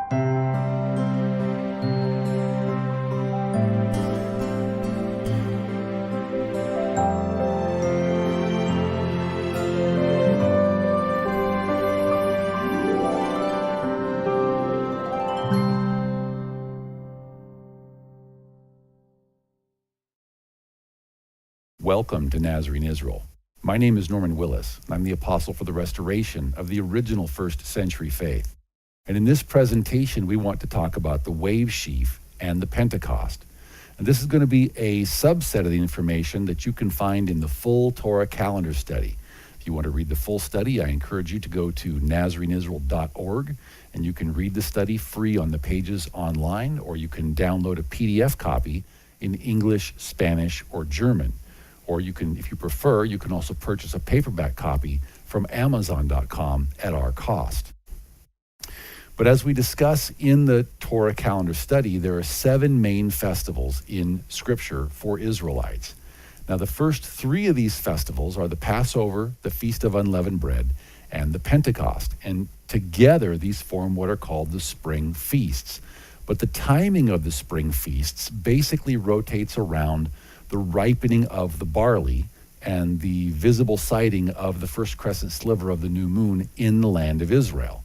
Welcome to Nazarene Israel. My name is Norman Willis, and I'm the apostle for the restoration of the original first century faith. And in this presentation, we want to talk about the wave sheaf and the Pentecost. And this is going to be a subset of the information that you can find in the full Torah calendar study. If you want to read the full study, I encourage you to go to nazareneisrael.org, and you can read the study free on the pages online, or you can download a PDF copy in English, Spanish, or German. Or you can, if you prefer, you can also purchase a paperback copy from Amazon.com at our cost. But as we discuss in the Torah calendar study, there are 7 main festivals in Scripture for Israelites. Now, the first 3 of these festivals are the Passover, the Feast of Unleavened Bread, and the Pentecost. And together, these form what are called the spring feasts. But the timing of the spring feasts basically rotates around the ripening of the barley and the visible sighting of the first crescent sliver of the new moon in the land of Israel.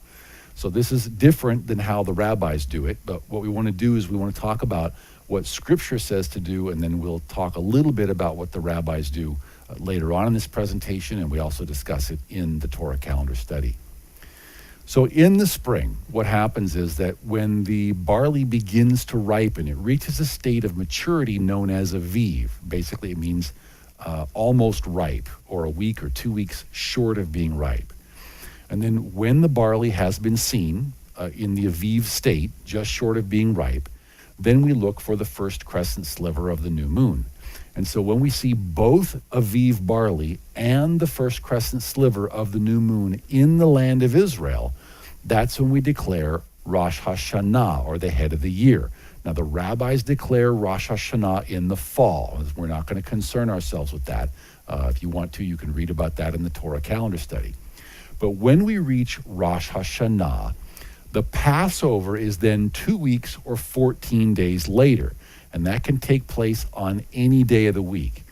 So this is different than how the rabbis do it, but what we want to do is we want to talk about what Scripture says to do, and then we'll talk a little bit about what the rabbis do later on in this presentation, and we also discuss it in the Torah calendar study. So in the spring, what happens is that when the barley begins to ripen, it reaches a state of maturity known as aviv. Basically, it means almost ripe, or a week or 2 weeks short of being ripe. And then when the barley has been seen in the aviv state, just short of being ripe, then we look for the first crescent sliver of the new moon. And so when we see both aviv barley and the first crescent sliver of the new moon in the land of Israel, that's when we declare Rosh Hashanah, or the head of the year. Now, the rabbis declare Rosh Hashanah in the fall. We're not going to concern ourselves with that. If you want to, you can read about that in the Torah calendar study. But when we reach Rosh Hashanah, the Passover is then 2 weeks or 14 days later. And that can take place on any day of the week.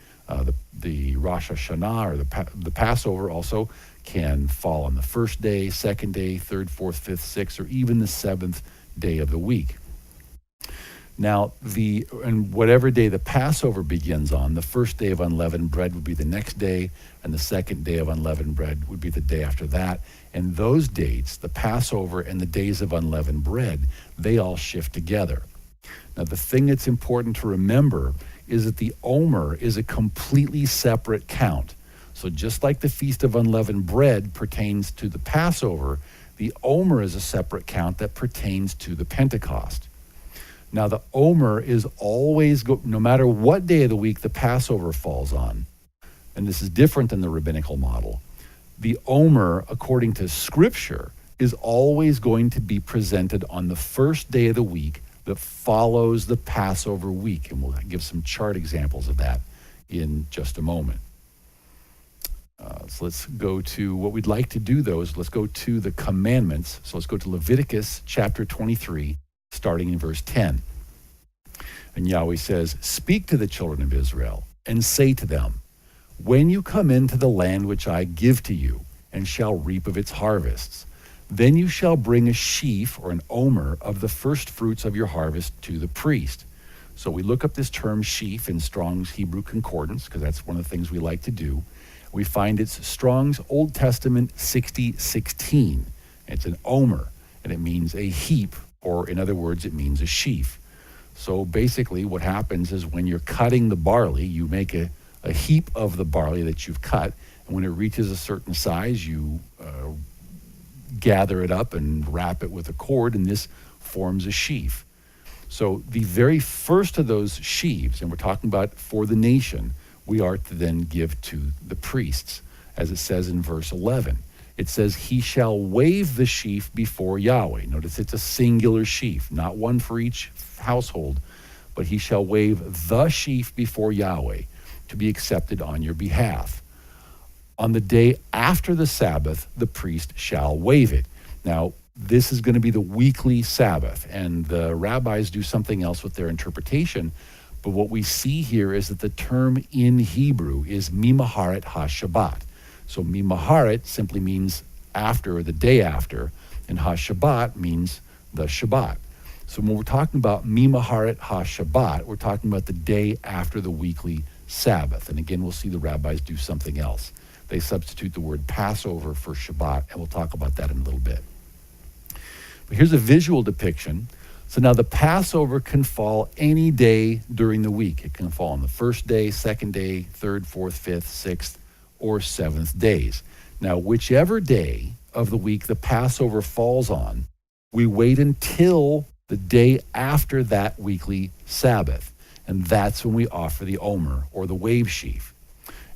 The Rosh Hashanah, or the Passover, also can fall on the first day, second day, third, fourth, fifth, sixth, or even the 7th day of the week. Now, and whatever day the Passover begins on, the first day of unleavened bread would be the next day, and the second day of unleavened bread would be the day after that. And those dates, the Passover and the days of unleavened bread, they all shift together. Now, the thing that's important to remember is that the Omer is a completely separate count. So just like the Feast of Unleavened Bread pertains to the Passover, the Omer is a separate count that pertains to the Pentecost. Now, the Omer is always, no matter what day of the week the Passover falls on, and this is different than the rabbinical model, the Omer, according to Scripture, is always going to be presented on the first day of the week that follows the Passover week. And we'll give some chart examples of that in just a moment. So let's go to what we'd like to do, though, is let's go to the commandments. So let's go to Leviticus chapter 23, starting in verse 10. And Yahweh says, "Speak to the children of Israel and say to them, when you come into the land which I give to you, and shall reap of its harvests, then you shall bring a sheaf, or an omer, of the first fruits of your harvest to the priest." So we look up this term sheaf in Strong's Hebrew Concordance, because that's one of the things we like to do. We find it's Strong's Old Testament 60:16. It's an omer, and it means a heap, or in other words, it means a sheaf. So basically what happens is when you're cutting the barley, you make a heap of the barley that you've cut, and when it reaches a certain size, you gather it up and wrap it with a cord, and this forms a sheaf. So the very first of those sheaves, and we're talking about for the nation, we are to then give to the priests, as it says in verse 11. It says, "He shall wave the sheaf before Yahweh." Notice it's a singular sheaf, not one for each household, but he shall wave the sheaf before Yahweh to be accepted on your behalf. On the day after the Sabbath, the priest shall wave it. Now, this is going to be the weekly Sabbath, and the rabbis do something else with their interpretation. But what we see here is that the term in Hebrew is mimaharet ha-Shabbat. So mimaharet simply means after, or the day after, and ha-Shabbat means the Shabbat. So when we're talking about mimaharet ha-Shabbat, we're talking about the day after the weekly Sabbath. And again, we'll see the rabbis do something else. They substitute the word Passover for Shabbat, and we'll talk about that in a little bit. But here's a visual depiction. So now the Passover can fall any day during the week. It can fall on the first day, second day, third, fourth, fifth, sixth, or seventh days. Now, whichever day of the week the Passover falls on, we wait until the day after that weekly Sabbath. And that's when we offer the Omer, or the wave sheaf.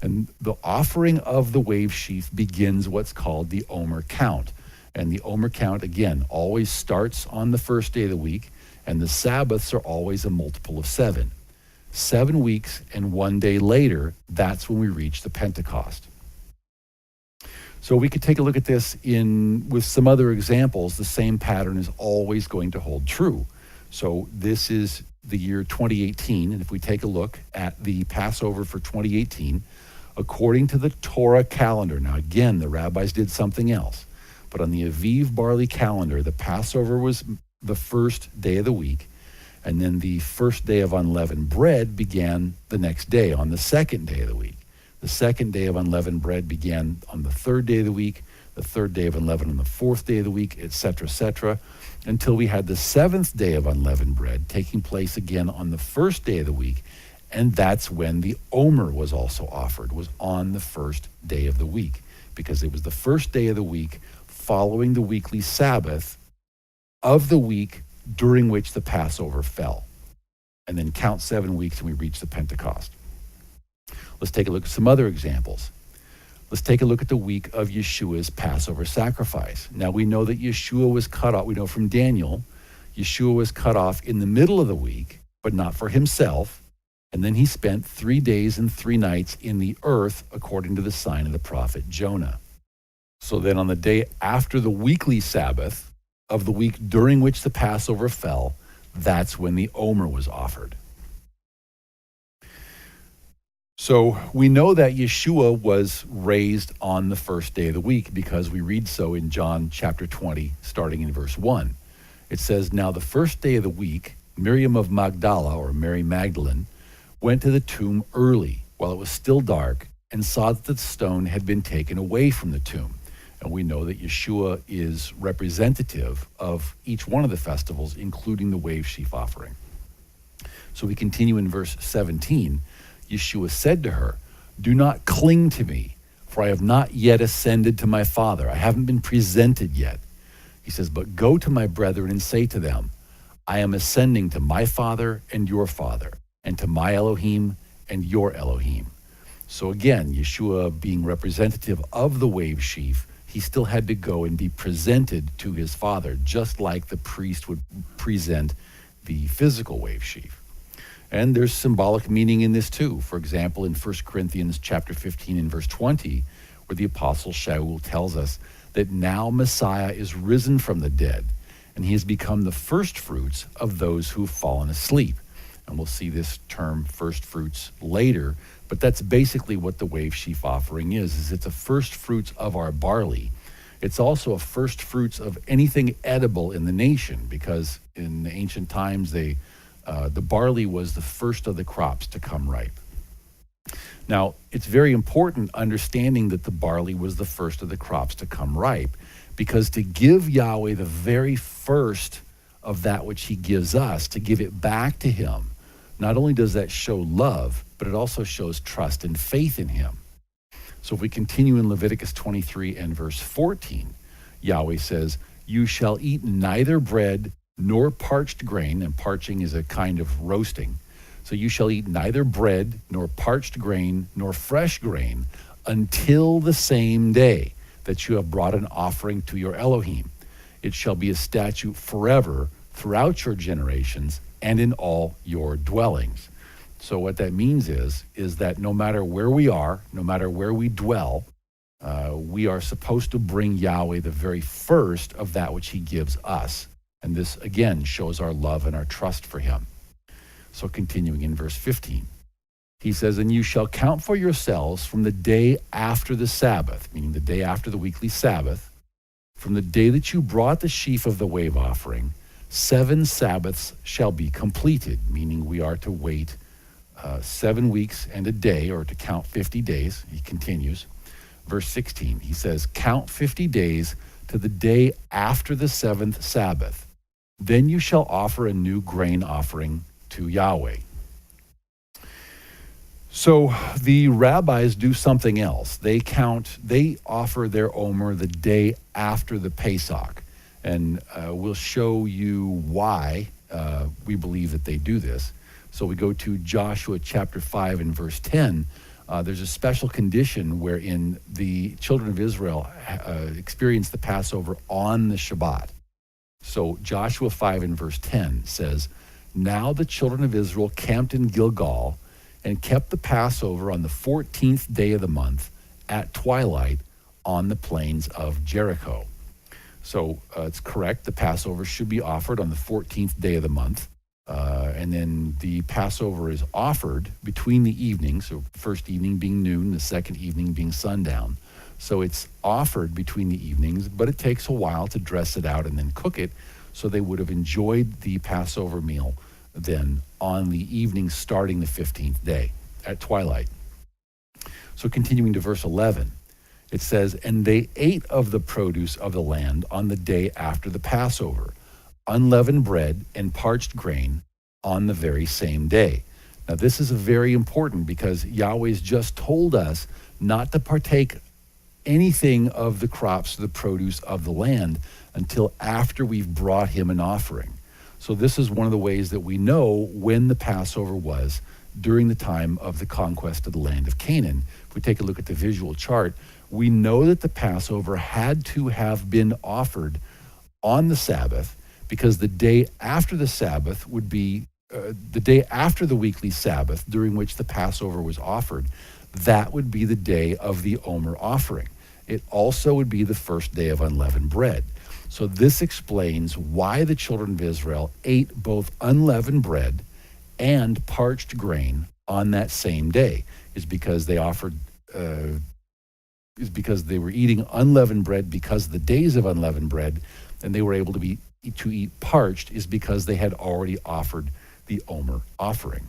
And the offering of the wave sheaf begins what's called the Omer Count. And the Omer Count, again, always starts on the first day of the week, and the Sabbaths are always a multiple of 7. 7 weeks and 1 day later, that's when we reach the Pentecost. So we could take a look at this with some other examples. The same pattern is always going to hold true. So this is the year 2018, and if we take a look at the Passover for 2018, according to the Torah calendar, now again, the rabbis did something else. But on the Aviv barley calendar, the Passover was the first day of the week, and then the first day of unleavened bread began the next day, on the second day of the week. The second day of unleavened bread began on the third day of the week, the third day of unleavened on the fourth day of the week, etc., until we had the seventh day of unleavened bread taking place again on the first day of the week, and that's when the Omer was also offered, was on the first day of the week, because it was the first day of the week following the weekly Sabbath of the week during which the Passover fell. And then count 7 weeks and we reach the Pentecost. Let's take a look at some other examples. Let's take a look at the week of Yeshua's Passover sacrifice. Now we know that Yeshua was cut off. We know from Daniel, Yeshua was cut off in the middle of the week, but not for himself. And then he spent 3 days and 3 nights in the earth, according to the sign of the prophet Jonah. So then on the day after the weekly Sabbath of the week during which the Passover fell, that's when the Omer was offered. So we know that Yeshua was raised on the first day of the week because we read so in John chapter 20, starting in verse 1. It says, "Now the first day of the week, Miriam of Magdala, or Mary Magdalene, went to the tomb early while it was still dark and saw that the stone had been taken away from the tomb." And we know that Yeshua is representative of each one of the festivals, including the wave sheaf offering. So we continue in verse 17. Yeshua said to her, "Do not cling to me, for I have not yet ascended to my Father. I haven't been presented yet." He says, "But go to my brethren and say to them, I am ascending to my Father and your Father, and to my Elohim and your Elohim." So again, Yeshua being representative of the wave sheaf, he still had to go and be presented to his Father, just like the priest would present the physical wave sheaf. And there's symbolic meaning in this too. For example, in 1 Corinthians chapter 15 and verse 20, where the apostle Shaul tells us that now Messiah is risen from the dead, and he has become the first fruits of those who've fallen asleep. And we'll see this term first fruits later, but that's basically what the wave sheaf offering is it's a first fruits of our barley. It's also a first fruits of anything edible in the nation, because in the ancient times, the barley was the first of the crops to come ripe. Now, it's very important understanding that the barley was the first of the crops to come ripe, because to give Yahweh the very first of that which he gives us, to give it back to him, not only does that show love, but it also shows trust and faith in him. So if we continue in Leviticus 23 and verse 14, Yahweh says, "You shall eat neither bread nor parched grain," and parching is a kind of roasting. "So you shall eat neither bread nor parched grain nor fresh grain until the same day that you have brought an offering to your Elohim. It shall be a statute forever throughout your generations and in all your dwellings." So what that means is that no matter where we are, no matter where we dwell, We are supposed to bring Yahweh the very first of that which he gives us. And this, again, shows our love and our trust for him. So continuing in verse 15, he says, and you shall count for yourselves from the day after the Sabbath, meaning the day after the weekly Sabbath, from the day that you brought the sheaf of the wave offering, 7 Sabbaths shall be completed, meaning we are to wait 7 weeks and a day, or to count 50 days. He continues. Verse 16, he says, count 50 days to the day after the 7th Sabbath. Then you shall offer a new grain offering to Yahweh. So the rabbis do something else. They offer their Omer the day after the Pesach. And we'll show you why we believe that they do this. So we go to Joshua chapter 5 and verse 10. There's a special condition wherein the children of Israel experience the Passover on the Shabbat. So Joshua 5 and verse 10 says, now the children of Israel camped in Gilgal and kept the Passover on the 14th day of the month at twilight on the plains of Jericho. So it's correct, the Passover should be offered on the 14th day of the month. And then the Passover is offered between the evenings, so first evening being noon, the second evening being sundown. So it's offered between the evenings, but it takes a while to dress it out and then cook it. So they would have enjoyed the Passover meal then on the evening starting the 15th day at twilight. So continuing to verse 11, it says, and they ate of the produce of the land on the day after the Passover, unleavened bread and parched grain on the very same day. Now this is very important because Yahweh's just told us not to partake anything of the crops, the produce of the land, until after we've brought him an offering. So this is one of the ways that we know when the Passover was during the time of the conquest of the land of Canaan. If we take a look at the visual chart, we know that the Passover had to have been offered on the Sabbath, because the day after the Sabbath would be the day after the weekly Sabbath during which the Passover was offered. That would be the day of the Omer offering. It also would be the first day of unleavened bread. So this explains why the children of Israel ate both unleavened bread and parched grain on that same day, is because they offered is because they were eating unleavened bread because of the days of unleavened bread, and they were able to eat parched is because they had already offered the Omer offering.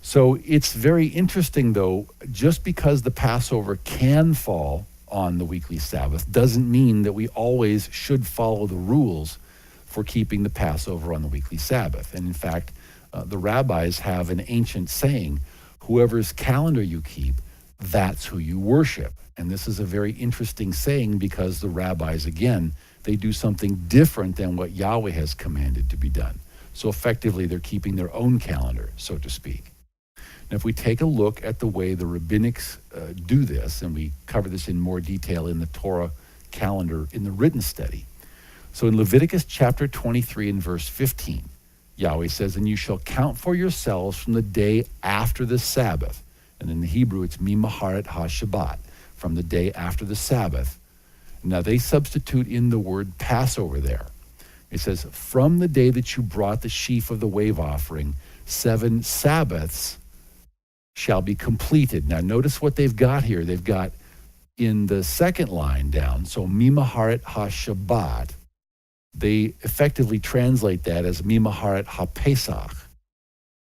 So it's very interesting, though, just because the Passover can fall on the weekly Sabbath doesn't mean that we always should follow the rules for keeping the Passover on the weekly Sabbath. And in fact, the rabbis have an ancient saying, whoever's calendar you keep, that's who you worship. And this is a very interesting saying because the rabbis, again, they do something different than what Yahweh has commanded to be done. So effectively, they're keeping their own calendar, so to speak. Now, if we take a look at the way the rabbinics do this, and we cover this in more detail in the Torah calendar in the written study. So in Leviticus chapter 23 and verse 15, Yahweh says, and you shall count for yourselves from the day after the Sabbath. And in the Hebrew, it's mimaharet ha-Shabbat, from the day after the Sabbath. Now, they substitute in the word Passover there. It says, from the day that you brought the sheaf of the wave offering, 7 Sabbaths shall be completed. Now, notice what they've got here. They've got in the second line down, so mimaharet ha-Shabbat, they effectively translate that as mimaharet ha-Pesach.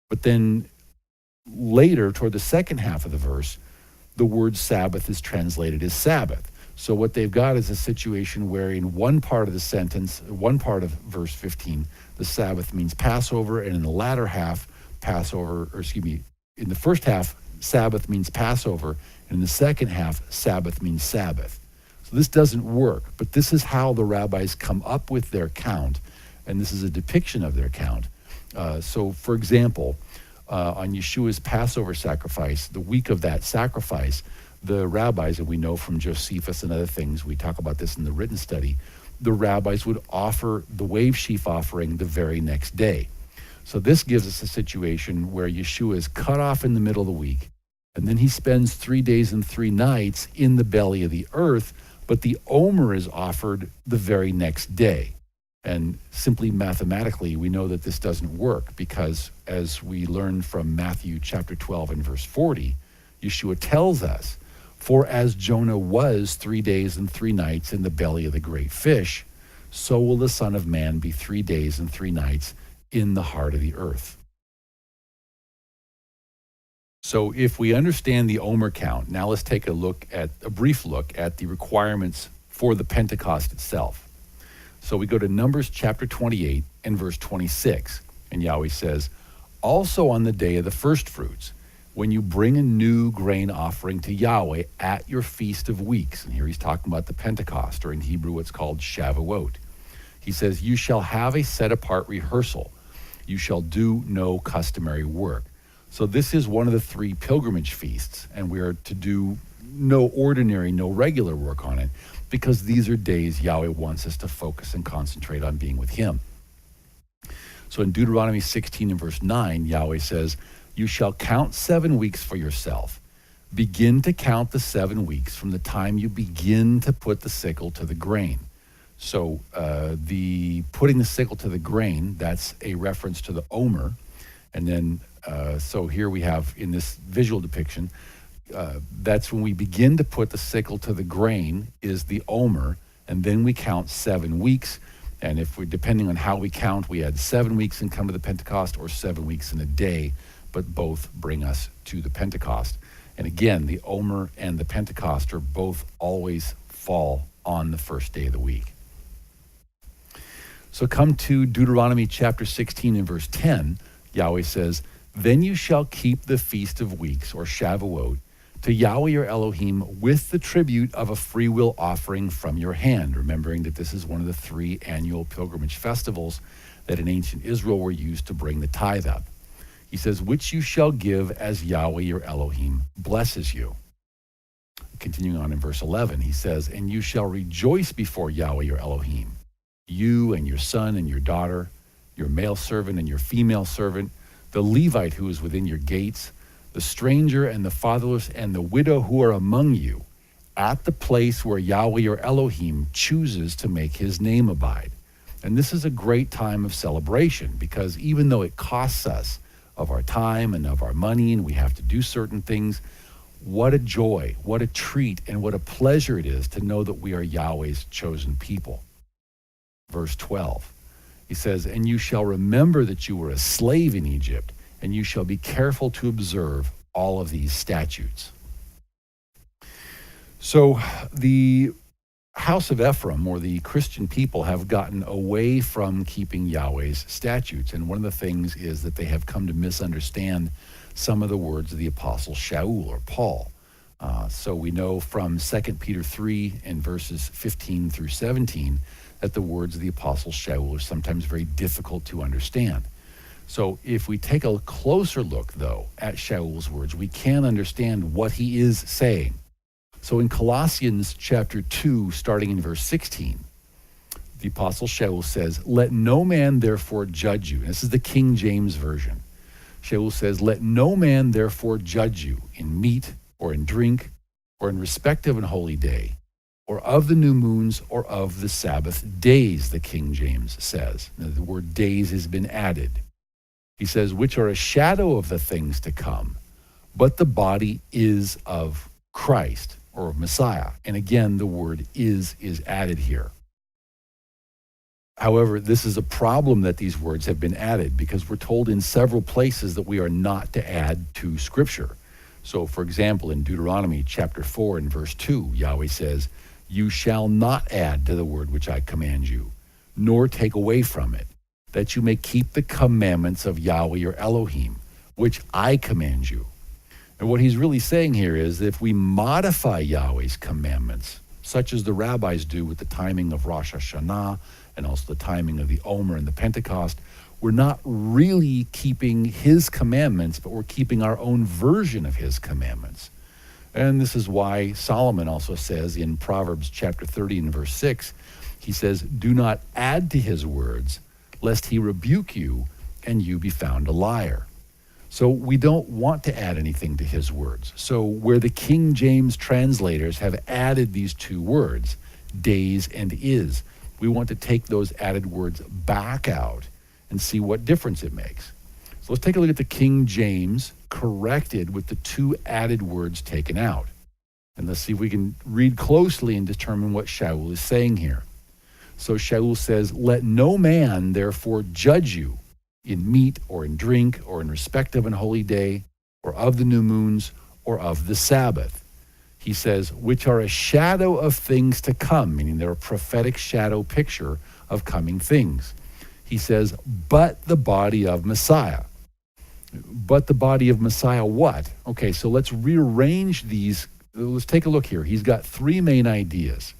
But then later, toward the second half of the verse, the word Sabbath is translated as Sabbath. So what they've got is a situation where in one part of the sentence, one part of verse 15, the Sabbath means Passover, and in the latter half, in the first half, Sabbath means Passover, and in the second half, Sabbath means Sabbath. So this doesn't work, but this is how the rabbis come up with their count, and this is a depiction of their count. So, for example, on Yeshua's Passover sacrifice, the week of that sacrifice, the rabbis, and we know from Josephus and other things, we talk about this in the written study, the rabbis would offer the wave sheaf offering the very next day. So this gives us a situation where Yeshua is cut off in the middle of the week, And then he spends 3 days and 3 nights in the belly of the earth, but the Omer is offered the very next day. And simply mathematically, we know that this doesn't work because as we learn from Matthew chapter 12 and verse 40, Yeshua tells us, "For as Jonah was 3 days and 3 nights in the belly of the great fish, so will the Son of Man be 3 days and 3 nights in the heart of the earth." So if we understand the Omer count, now let's take a brief look at the requirements for the Pentecost itself. So we go to Numbers chapter 28 and verse 26, and Yahweh says, "Also on the day of the first fruits, when you bring a new grain offering to Yahweh at your feast of weeks," and here he's talking about the Pentecost, or in Hebrew what's called Shavuot. He says, "You shall have a set-apart rehearsal. You shall do no customary work." So this is one of the 3 pilgrimage feasts, and we are to do no ordinary, no regular work on it, because these are days Yahweh wants us to focus and concentrate on being with him. So in Deuteronomy 16 and verse 9, Yahweh says, "You shall count 7 weeks for yourself. Begin to count the 7 weeks from the time you begin to put the sickle to the grain." So the putting the sickle to the grain, that's a reference to the Omer. And then, so here we have in this visual depiction, that's when we begin to put the sickle to the grain is the Omer, and then we count 7 weeks. And if we, depending on how we count, we add 7 weeks and come to the Pentecost, or 7 weeks in a day, but both bring us to the Pentecost. And again, the Omer and the Pentecost are both always fall on the first day of the week. So come to Deuteronomy chapter 16 and verse 10, Yahweh says, "Then you shall keep the Feast of Weeks, or Shavuot, to Yahweh your Elohim with the tribute of a freewill offering from your hand," remembering that this is one of the 3 annual pilgrimage festivals that in ancient Israel were used to bring the tithe up. He says, "Which you shall give as Yahweh your Elohim blesses you." Continuing on in verse 11, he says, "And you shall rejoice before Yahweh your Elohim, you and your son and your daughter, your male servant and your female servant, the Levite who is within your gates, the stranger and the fatherless and the widow who are among you, at the place where Yahweh your Elohim chooses to make his name abide." And this is a great time of celebration, because even though it costs us of our time and of our money, and we have to do certain things, what a joy, what a treat, and what a pleasure it is to know that we are Yahweh's chosen people. Verse 12, he says, "And you shall remember that you were a slave in Egypt, and you shall be careful to observe all of these statutes." So the house of Ephraim, or the Christian people, have gotten away from keeping Yahweh's statutes. And one of the things is that they have come to misunderstand some of the words of the apostle Shaul, or Paul. So we know from 2 Peter 3 and verses 15 through 17 that the words of the apostle Shaul are sometimes very difficult to understand. So if we take a closer look, though, at Shaul's words, we can understand what he is saying. So in Colossians chapter 2, starting in verse 16, the apostle Shaul says, "Let no man therefore judge you." And this is the King James Version. Shaul says, "Let no man therefore judge you in meat or in drink or in respect of an holy day or of the new moons or of the Sabbath days," the King James says. Now, the word days has been added. He says, "which are a shadow of the things to come, but the body is of Christ," or of Messiah. And again, the word is added here. However, this is a problem that these words have been added, because we're told in several places that we are not to add to Scripture. So, for example, in Deuteronomy chapter 4 and verse 2, Yahweh says, "You shall not add to the word which I command you, nor take away from it, that you may keep the commandments of Yahweh your Elohim, which I command you." And what he's really saying here is that if we modify Yahweh's commandments, such as the rabbis do with the timing of Rosh Hashanah and also the timing of the Omer and the Pentecost, we're not really keeping his commandments, but we're keeping our own version of his commandments. And this is why Solomon also says in Proverbs chapter 30 and verse 6, he says, "Do not add to his words, lest he rebuke you and you be found a liar." So we don't want to add anything to his words. So where the King James translators have added these two words, days and is, we want to take those added words back out and see what difference it makes. So let's take a look at the King James corrected with the two added words taken out. And let's see if we can read closely and determine what Shaul is saying here. So Shaul says, let no man therefore judge you in meat or in drink or in respect of an holy day or of the new moons or of the Sabbath. He says, which are a shadow of things to come, meaning they're a prophetic shadow picture of coming things. He says, but the body of Messiah. But the body of Messiah what? Okay, so let's rearrange these. Let's take a look here. He's got three main ideas.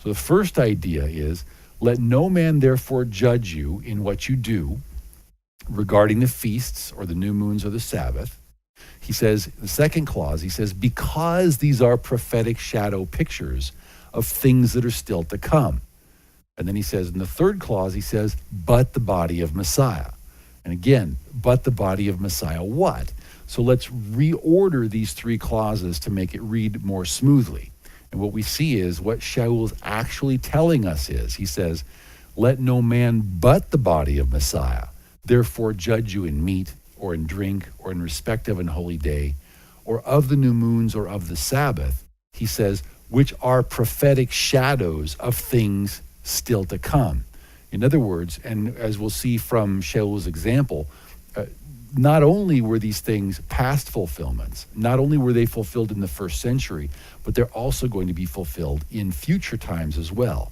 So the first idea is, let no man therefore judge you in what you do regarding the feasts or the new moons or the Sabbath. He says, the second clause, he says, because these are prophetic shadow pictures of things that are still to come. And then he says, in the third clause, he says, but the body of Messiah. And again, but the body of Messiah what? So let's reorder these three clauses to make it read more smoothly. And what we see is what Shaul is actually telling us is, he says, let no man but the body of Messiah therefore judge you in meat or in drink or in respect of an holy day or of the new moons or of the Sabbath. He says, which are prophetic shadows of things still to come. In other words, and as we'll see from Shaul's example, not only were these things past fulfillments, not only were they fulfilled in the first century, but they're also going to be fulfilled in future times as well.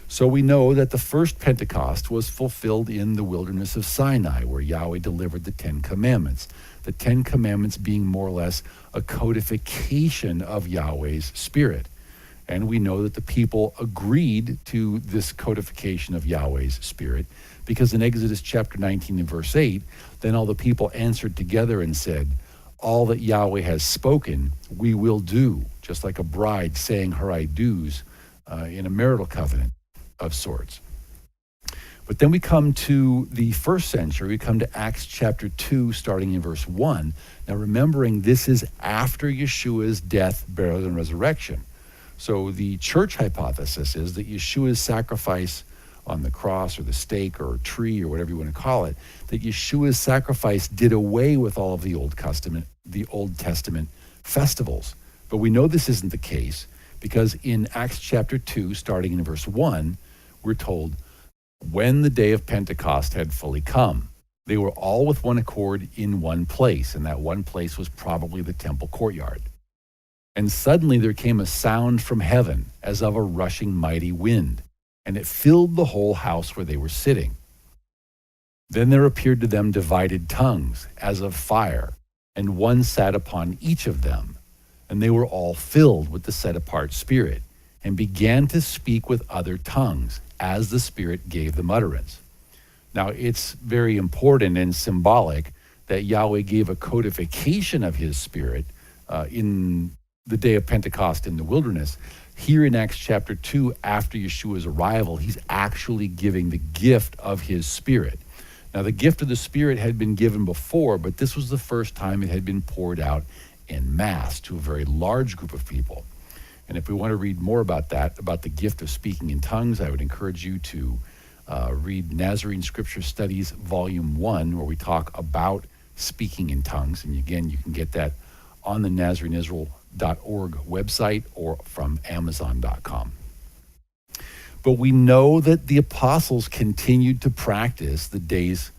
So we know that the first Pentecost was fulfilled in the wilderness of Sinai, where Yahweh delivered the Ten Commandments. The Ten Commandments being more or less a codification of Yahweh's Spirit. And we know that the people agreed to this codification of Yahweh's Spirit, because in Exodus chapter 19 and verse 8, then all the people answered together and said, all that Yahweh has spoken, we will do, just like a bride saying her I do's in a marital covenant of sorts. But then we come to the first century, we come to Acts chapter 2, starting in verse 1. Now remembering this is after Yeshua's death, burial, and resurrection. So the church hypothesis is that Yeshua's sacrifice on the cross or the stake or tree or whatever you want to call it, that Yeshua's sacrifice did away with all of the Old Testament festivals. But we know this isn't the case because in Acts chapter 2, starting in verse 1, we're told, when the day of Pentecost had fully come, they were all with one accord in one place, and that one place was probably the temple courtyard. And suddenly there came a sound from heaven as of a rushing mighty wind, and it filled the whole house where they were sitting. Then there appeared to them divided tongues as of fire, and one sat upon each of them. And they were all filled with the set-apart Spirit, and began to speak with other tongues, as the Spirit gave them utterance. Now, it's very important and symbolic that Yahweh gave a codification of his Spirit in the day of Pentecost in the wilderness. Here in Acts chapter 2, after Yeshua's arrival, he's actually giving the gift of his Spirit. Now, the gift of the Spirit had been given before, but this was the first time it had been poured out en masse to a very large group of people. And if we want to read more about that, about the gift of speaking in tongues, I would encourage you to read Nazarene Scripture Studies Volume 1, where we talk about speaking in tongues. And again, you can get that on the NazareneIsrael.org website or from Amazon.com. But we know that the apostles continued to practice the days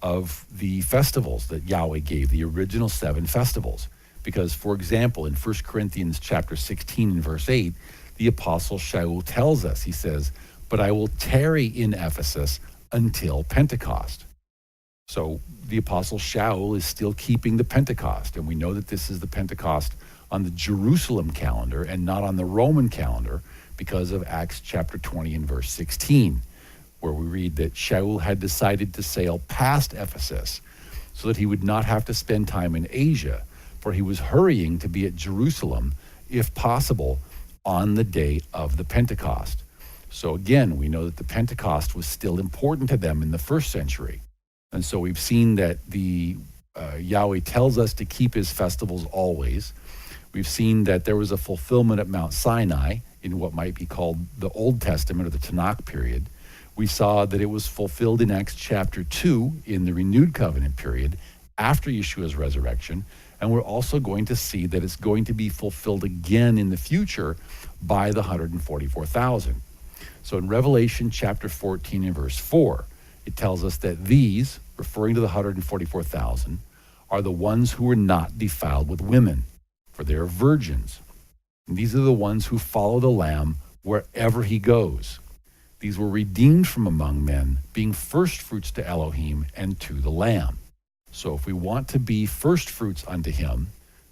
of the festivals that Yahweh gave, the original 7 festivals. Because, for example, in 1 Corinthians chapter 16 and verse 8, the apostle Shaul tells us, he says, but I will tarry in Ephesus until Pentecost. So the apostle Shaul is still keeping the Pentecost. And we know that this is the Pentecost on the Jerusalem calendar and not on the Roman calendar because of Acts chapter 20 and verse 16, where we read that Shaul had decided to sail past Ephesus so that he would not have to spend time in Asia, for he was hurrying to be at Jerusalem, if possible, on the day of the Pentecost. So again, we know that the Pentecost was still important to them in the first century. And so we've seen that the Yahweh tells us to keep his festivals always. We've seen that there was a fulfillment at Mount Sinai in what might be called the Old Testament or the Tanakh period. We saw that it was fulfilled in Acts chapter 2 in the renewed covenant period after Yeshua's resurrection. And we're also going to see that it's going to be fulfilled again in the future by the 144,000. So in Revelation chapter 14 and verse 4, it tells us that these, referring to the 144,000, are the ones who were not defiled with women, for they are virgins. And these are the ones who follow the Lamb wherever he goes. These were redeemed from among men, being first fruits to Elohim and to the Lamb. So if we want to be first fruits unto him,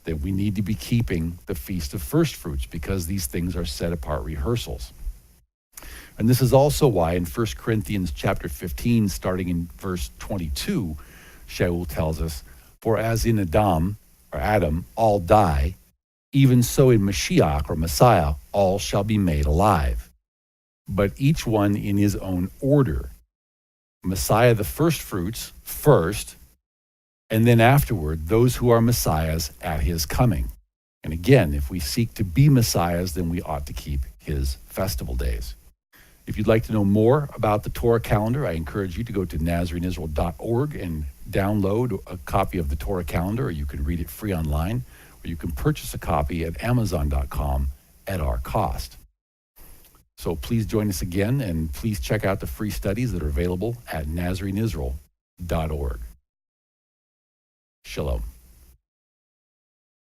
then we need to be keeping the Feast of First Fruits, because these things are set apart rehearsals. And this is also why in 1 Corinthians chapter 15, starting in verse 22, Shaul tells us, for as in Adam, all die, even so in Mashiach, or Messiah, all shall be made alive. But each one in his own order. Messiah, the first fruits, first, and then afterward, those who are Messiahs at his coming. And again, if we seek to be Messiahs, then we ought to keep his festival days. If you'd like to know more about the Torah calendar, I encourage you to go to nazarenisrael.org and download a copy of the Torah calendar, or you can read it free online, or you can purchase a copy at amazon.com at our cost. So please join us again, and please check out the free studies that are available at nazarenisrael.org. Shalom.